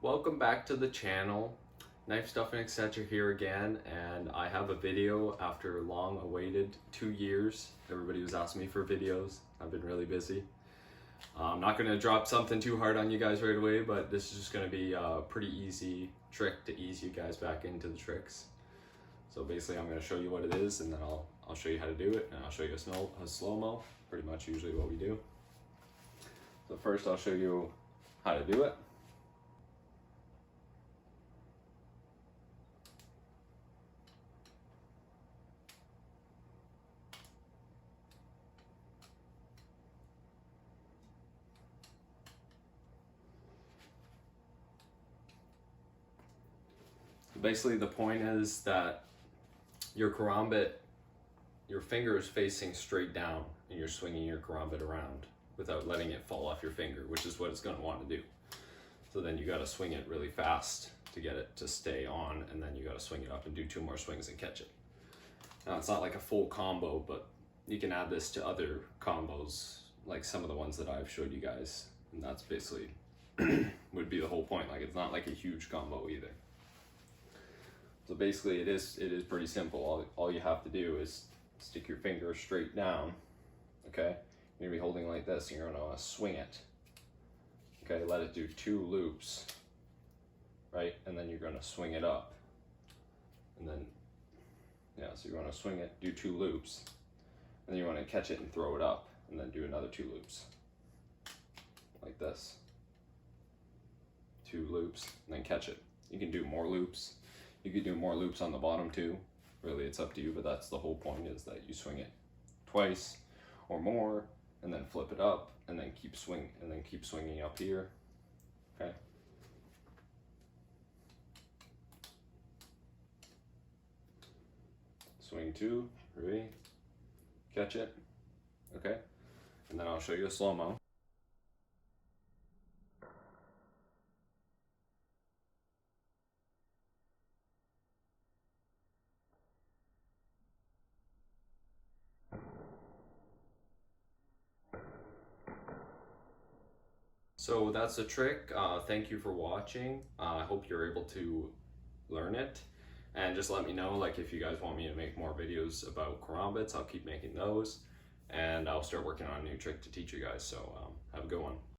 Welcome back to the channel. Knife Stuff and Etc. here again, and I have a video after long awaited 2 years. Everybody was asking me for videos. I've been really busy. I'm not going to drop something too hard on you guys right away, but this is just going to be a pretty easy trick to ease you guys back into the tricks. So basically I'm going to show you what it is, and then I'll show you how to do it, and I'll show you a slow-mo, pretty much usually what we do. So first I'll show you how to do it. Basically the point is that your karambit, your finger is facing straight down and you're swinging your karambit around without letting it fall off your finger, which is what it's going to want to do. So then you got to swing it really fast to get it to stay on, and then you got to swing it up and do 2 more swings and catch it. Now it's not like a full combo, but you can add this to other combos, like some of the ones that I've showed you guys, and that's basically would be the whole point. Like, it's not like a huge combo either. So basically it is pretty simple. All you have to do is stick your finger straight down, okay? You're gonna be holding like this, and you're gonna wanna swing it. Okay, let it do 2 loops, right? And then you're gonna swing it up. And then, yeah, so you wanna swing it, do 2 loops, and then you wanna catch it and throw it up, and then do another 2 loops. Like this. 2 loops, and then catch it. You can do more loops. You could do more loops on the bottom too. Really, it's up to you, but that's the whole point, is that you swing it twice or more, and then flip it up, and then keep swinging up here. Okay. Swing 2, ready? Catch it. Okay. And then I'll show you a slow-mo. So that's the trick. Thank you for watching. I hope you're able to learn it, and just let me know, like, if you guys want me to make more videos about karambits. I'll keep making those, and I'll start working on a new trick to teach you guys. So have a good one.